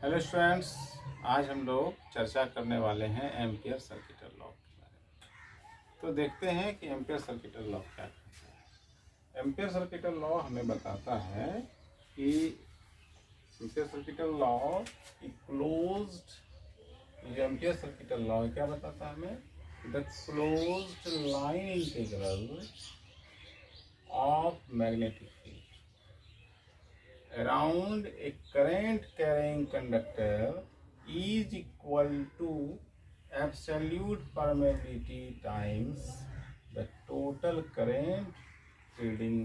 Hello students, आज हम लोग चर्चा करने वाले हैं एम्पियर सर्किटल लॉ के बारे में। तो देखते हैं कि एम्पियर सर्किटल लॉ क्या कहता है। एम्पियर सर्किटल लॉ हमें बताता है कि ampere circuital law closed ampere circuital law क्या बताता है हमें, the closed line integral of magnetic field around a current carrying conductor is equal to absolute permeability times the total current feeding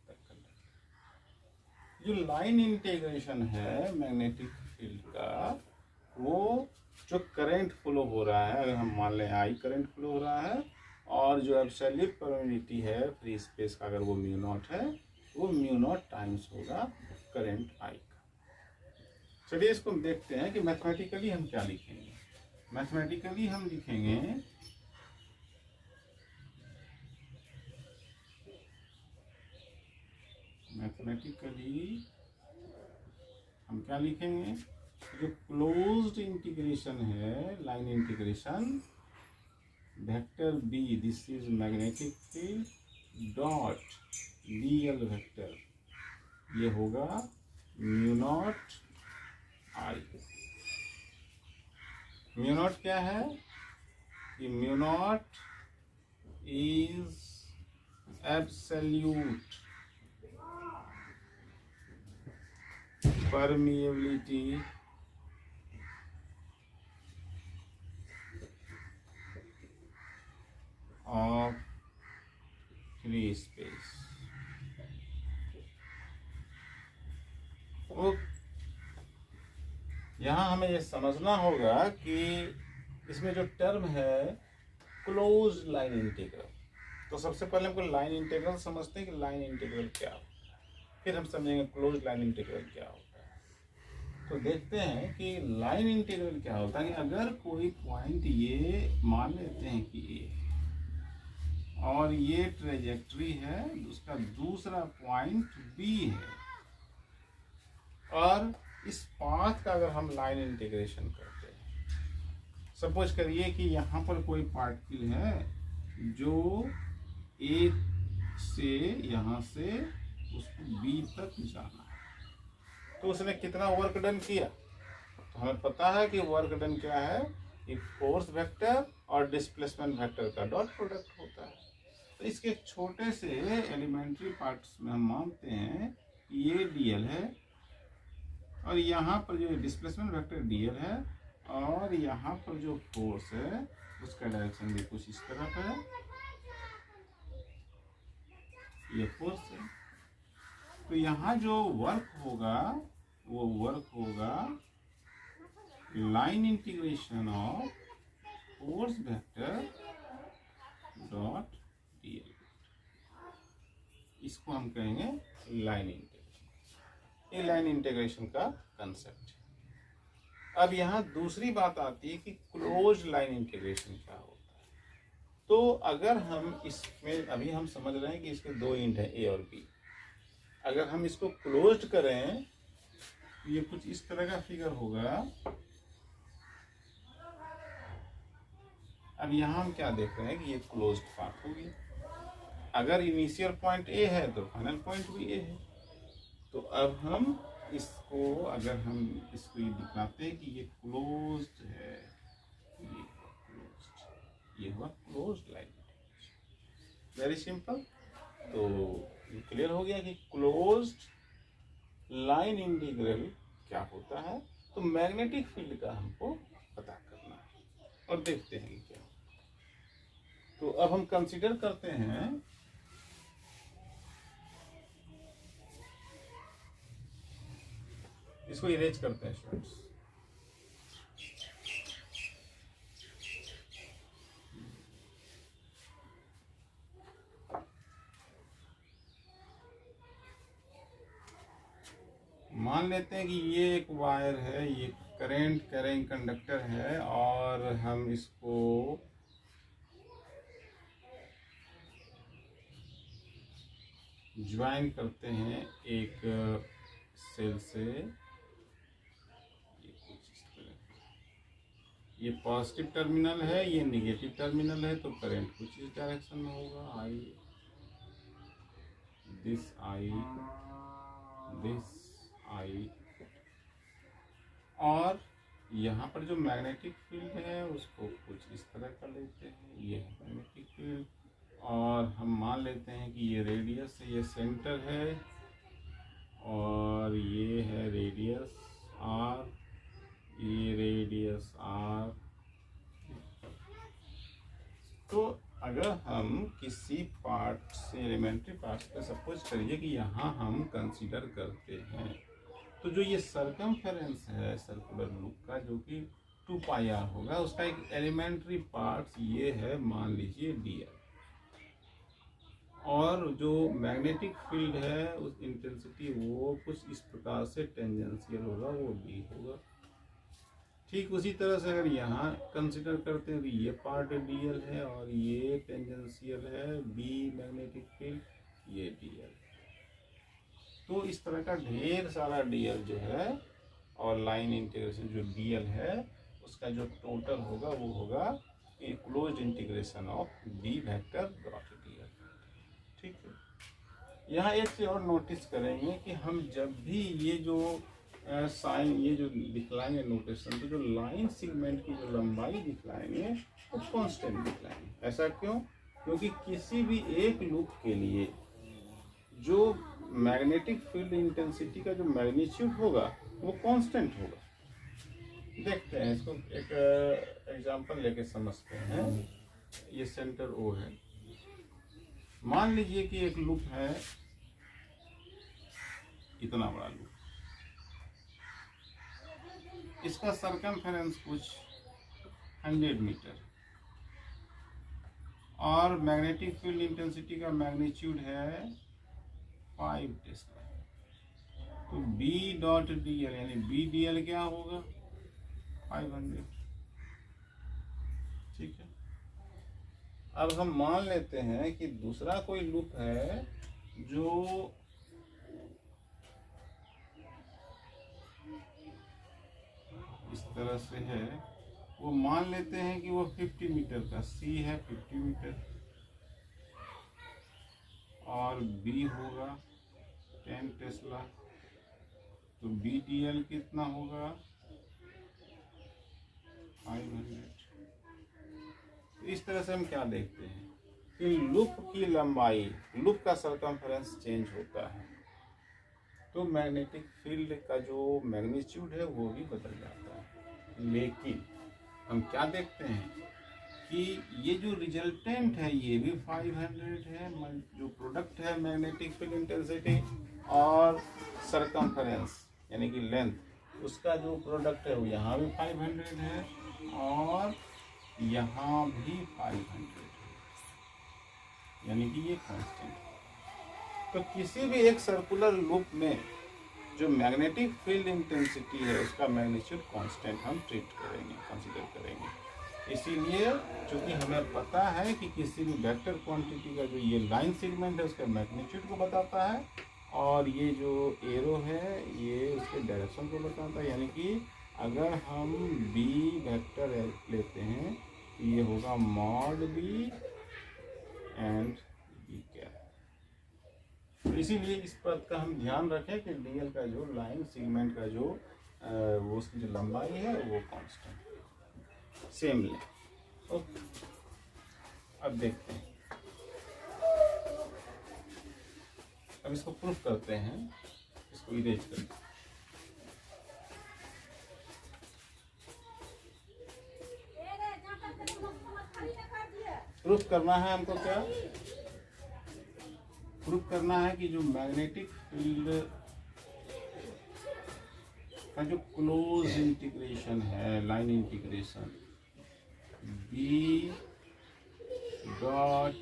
the conductor। जो line integration है magnetic field का, वो जो current flow हो रहा है, अगर हम मान लें आई करंट फ्लो हो रहा है, और जो एब्सोल्यूट परमेबिलिटी है फ्री स्पेस का, अगर वो म्यू नॉट है, वो म्यू नॉट टाइम्स होगा करंट आई का। चलिए इसको हम देखते हैं कि मैथमेटिकली हम क्या लिखेंगे। मैथमेटिकली हम लिखेंगे जो क्लोज्ड इंटीग्रेशन है, line integration, vector B, this is magnetic field dot DL vector, ये होगा mu naught I. Mu naught क्या है कि mu naught is absolute permeability of free space. तो यहाँ हमें ये समझना होगा कि इसमें जो टर्म है क्लोज लाइन इंटीग्रल, तो सबसे पहले हमको लाइन इंटीग्रल समझते हैं कि लाइन इंटीग्रल क्या होता है, फिर हम समझेंगे क्लोज लाइन इंटीग्रल क्या होता है। तो देखते हैं कि लाइन इंटीग्रल क्या होता है कि अगर कोई पॉइंट ये मान लेते हैं कि ए और ये ट्रेजेक्ट्री है, उसका दूसरा पॉइंट बी है, और इस पाथ का अगर हम लाइन इंटीग्रेशन करते हैं, सपोज करिए कि यहाँ पर कोई पार्टिकल है जो ए से यहाँ से उसको बी तक जाना है, तो उसने कितना वर्क डन किया। तो हमें पता है कि वर्क डन क्या है, एक फोर्स वेक्टर और डिस्प्लेसमेंट वेक्टर का डॉट प्रोडक्ट होता है। तो इसके छोटे से एलिमेंट्री पार्ट्स में हम मानते हैं कि ये डीएल है, और यहाँ पर जो डिस्प्लेसमेंट वेक्टर डीएल है, और यहाँ पर जो फोर्स है उसका डायरेक्शन भी कुछ इस तरफ है, ये फोर्स है। तो यहाँ जो वर्क होगा वो वर्क होगा line integration of force vector dot DL, इसको हम कहेंगे लाइन इंटीग्रेशन। ये लाइन इंटीग्रेशन का कंसेप्ट है। अब यहाँ दूसरी बात आती है कि क्लोज लाइन इंटीग्रेशन क्या होता है। तो अगर हम इसमें, अभी हम समझ रहे हैं कि इसके दो एंड है ए और बी, अगर हम इसको क्लोज्ड करें तो ये कुछ इस तरह का फिगर होगा। अब यहाँ हम क्या देख रहे हैं कि ये क्लोज्ड पाथ होगी। अगर इनिशियल पॉइंट ए है तो फाइनल पॉइंट भी ए है। तो अब हम इसको, अगर हम इसको ये दिखाते हैं कि ये क्लोज्ड है, ये हुआ क्लोज्ड लाइन, वेरी सिंपल। तो क्लियर हो गया कि क्लोज्ड लाइन इंटीग्रल क्या होता है। तो मैग्नेटिक फील्ड का हमको पता करना है, और देखते हैं क्या। तो अब हम कंसीडर करते हैं इसको, इरेज करते हैं स्टूडेंट्स। मान लेते हैं कि ये एक वायर है, ये करंट कैरिंग कंडक्टर है, और हम इसको ज्वाइन करते हैं एक सेल से, ये पॉजिटिव टर्मिनल है, ये निगेटिव टर्मिनल है, तो करंट कुछ इस डायरेक्शन में होगा, आई दिस आई। और यहाँ पर जो मैग्नेटिक फील्ड है उसको कुछ इस तरह का लेते हैं, ये है मैग्नेटिक फील्ड। और हम मान लेते हैं कि ये रेडियस है, ये सेंटर है, और ये है रेडियस आर, ये रेडियस आर। तो अगर हम किसी पार्ट से, एलिमेंट्री पार्ट पे सपोज करिए कि यहाँ हम कंसीडर करते हैं, तो जो ये सरकमफेरेंस है सर्कुलर लूप का, जो कि 2πr होगा, उसका एक एलिमेंट्री पार्ट ये है, मान लीजिए dl। और जो मैग्नेटिक फील्ड है उस इंटेंसिटी वो कुछ इस प्रकार से टेंजेंशियल होगा, वो b होगा। ठीक उसी तरह से अगर यहाँ कंसिडर करते हैं तो ये पार्ट dl है और ये टेंजेंशियल है b मैग्नेटिक फील्ड, ये dl। तो इस तरह का ढेर सारा dl जो है, और लाइन इंटीग्रेशन जो dl है उसका जो टोटल होगा वो होगा closed integration of b vector dot dl। ठीक है। यहाँ एक चीज और नोटिस करेंगे कि हम जब भी ये जो साइन ये जो दिखलाएंगे नोटेशन, तो जो लाइन सेगमेंट की जो लंबाई दिखलाएंगे वो कांस्टेंट दिखलाएंगे। ऐसा क्यों? क्योंकि किसी भी एक लूप के लिए जो मैग्नेटिक फील्ड इंटेंसिटी का जो मैग्नीट्यूड होगा वो कांस्टेंट होगा। देखते हैं इसको, एक एग्जांपल लेके समझते हैं। ये सेंटर O है, मान लीजिए कि एक लूप है, इतना बड़ा लूप, इसका सरकमफेरेंस कुछ 100 मीटर, और मैग्नेटिक फील्ड इंटेंसिटी का मैग्नीट्यूड है 5 टेस्ला। तो B डॉट dl यानी B dl क्या होगा? 500। ठीक है। अब हम मान लेते हैं कि दूसरा कोई लूप है जो इस तरह से है, वो मान लेते हैं कि वो 50 मीटर का, C है 50 मीटर, और B होगा 10 टेस्ला। तो B dl कितना होगा? 500। इस तरह से हम क्या देखते हैं कि लूप की लंबाई, लूप का सरकमफेरेंस चेंज होता है, तो मैग्नेटिक फील्ड का जो मैग्नीट्यूड है वो भी बदल जाता है। लेकिन हम क्या देखते हैं कि ये जो रिजल्टेंट है ये भी 500 है, जो प्रोडक्ट है मैग्नेटिक फील्ड इंटेंसिटी और सरकमफेरेंस यानी कि लेंथ, उसका जो प्रोडक्ट है वो यहाँ भी 500 है और यहाँ भी 500 है, यानी कि ये कांस्टेंट। तो किसी भी एक सर्कुलर लूप में जो मैग्नेटिक फील्ड इंटेंसिटी है उसका मैग्नीट्यूड कांस्टेंट हम ट्रीट करेंगे, कंसीडर करेंगे। इसीलिए चूंकि हमें पता है कि किसी भी वेक्टर क्वांटिटी का जो ये लाइन सेगमेंट है उसका मैग्नीट्यूड को बताता है, और ये जो एरो है ये उसके डायरेक्शन को बताता है। यानी कि अगर हम B वेक्टर लेते हैं तो ये होगा mod B and B cap. तो इसीलिए इस बात का हम ध्यान रखें कि dl का जो लाइन सेगमेंट का जो वो उसकी जो लंबाई है वो कांस्टेंट सेम ले। ओके, अब देखते हैं, अब इसको प्रूफ करते हैं, इसको इरेज करते हैं। प्रूफ करना है हमको, क्या प्रूफ करना है कि जो मैग्नेटिक फील्ड का जो क्लोज इंटीग्रेशन है, line integration B dot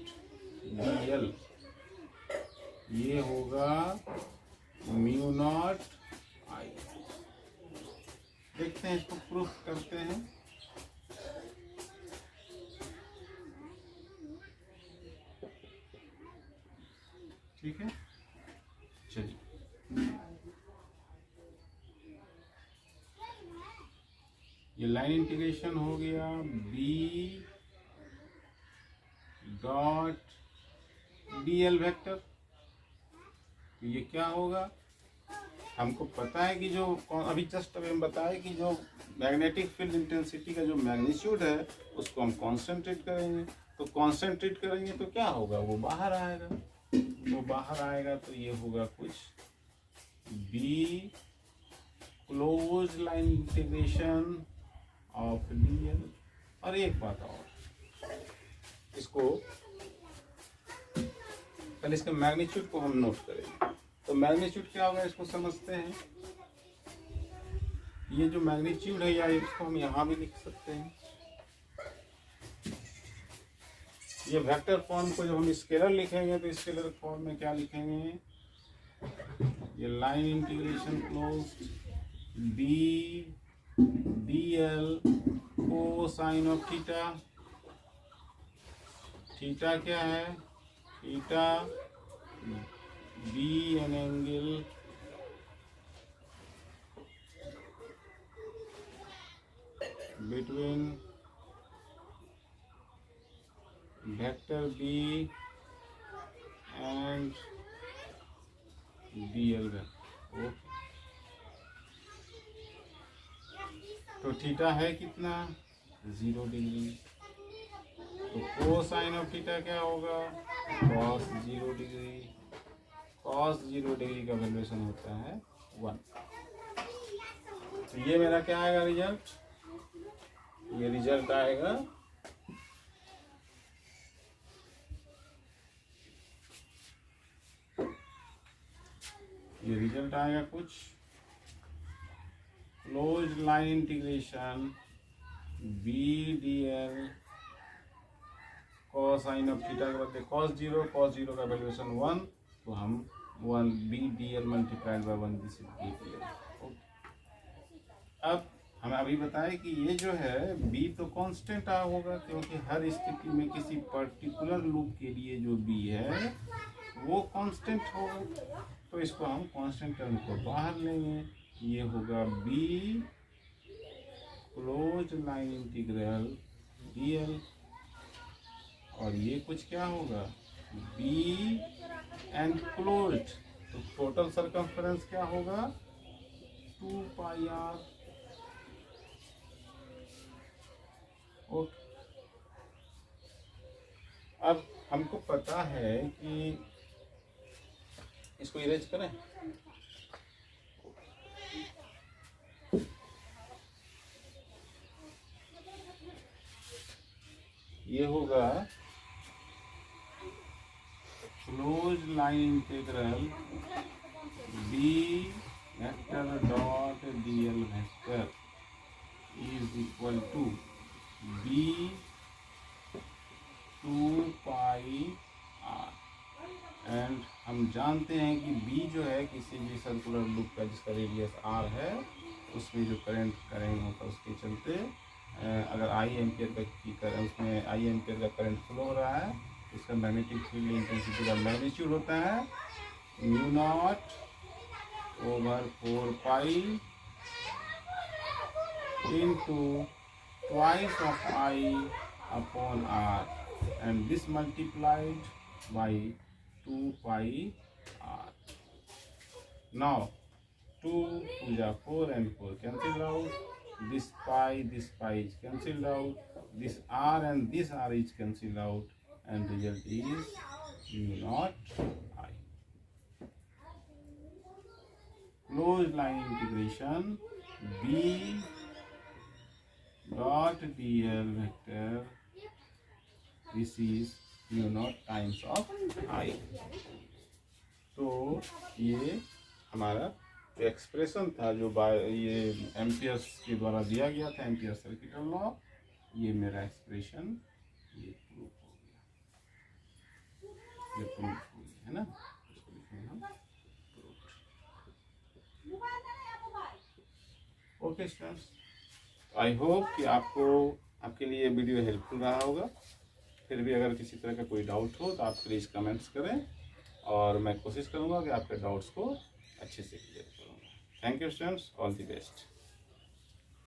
dl, ये होगा म्यू नॉट I। देखते हैं, इसको प्रूफ करते हैं। ठीक है, चलिए ये लाइन इंटीग्रेशन हो गया B dot D L vector. तो ये क्या होगा, हमको पता है कि जो अभी जस्ट अभी हम बताए कि जो मैग्नेटिक फील्ड इंटेंसिटी का जो मैग्नीट्यूड है उसको हम कॉन्सेंट्रेट करेंगे। तो कॉन्सेंट्रेट करेंगे तो क्या होगा, वो बाहर आएगा। वो बाहर आएगा तो ये होगा कुछ be close line integration of D L. और एक बात और, इसको पहले इसके मैग्नीट्यूड को हम नोट करेंगे। तो मैग्नीट्यूड क्या होगा इसको समझते हैं। ये जो मैग्नीट्यूड है या इसको हम यहाँ भी लिख सकते हैं। ये वेक्टर फॉर्म को जब हम स्केलर लिखेंगे तो स्केलर फॉर्म में क्या लिखेंगे, ये line integration close B D L cosine of theta. Theta क्या है, theta be an angle between vector B and DL vector। Okay, तो थीटा है कितना, 0 डिग्री। तो कोसाइन ऑफ थीटा क्या होगा, cos 0 डिग्री। cos 0 डिग्री का वैल्यूएशन होता है 1। तो ये मेरा क्या आएगा रिजल्ट, ये रिजल्ट आएगा कुछ close line integration B D L cosine of theta के बदले cos 0 का वैल्यूएशन 1, तो हम 1 B D L multiplied by 1 this is B. अब हमें अभी बताया कि ये जो है b तो कांस्टेंट होगा, क्योंकि हर स्थिति में किसी पर्टिकुलर लूप के लिए जो b है वो कांस्टेंट होगा। तो इसको हम कांस्टेंट टर्म को बाहर लेंगे, ये होगा b close line integral dl। और ये कुछ क्या होगा, b एंड क्लोज्ड, तो टोटल सरकमफेरेंस क्या होगा 2 पाई r। ओके, अब हमको पता है कि इसको इरेज करें। ये होगा close line integral B vector dot DL vector is equal to b 2 pi r। And हम जानते हैं कि b जो है किसी भी सर्कुलर लूप का जिसका रेडियस r है, उसमें जो करंट होता है उसके चलते अगर I एम्पियर का उसमें I एम्पियर का करंट फ्लो हो रहा है, उसका मैग्नेटिक फील्ड इंटेंसिटी का मैग्नीट्यूड होता है μ0 over 4 pi into twice of I upon r, and this multiplied by 2 pi r. Now 2 to 4 and 4 cancel out, this pi is cancelled out, this r and this r is cancelled out, and result is μ0 I। Closed line integration b dot dl vector, this is μ0 times of I। तो ये हमारा जो expression था जो ये amperes के द्वारा दिया गया था, एम्पियर सर्किटल लॉ, ये मेरा एक्सप्रेशन ये प्रूफ हो गया, ये प्रूफ हो गया है ना। इसको लिखेंगे हम proof. Okay students, I hope कि आपके लिए वीडियो हेल्पफुल रहा होगा। फिर भी अगर किसी तरह का कोई डाउट हो तो आप प्लीज़ कमेंट्स करें, और मैं कोशिश करूंगा कि आपके डाउट्स को अच्छे से क्लियर करूंगा। Thank you students, all the best.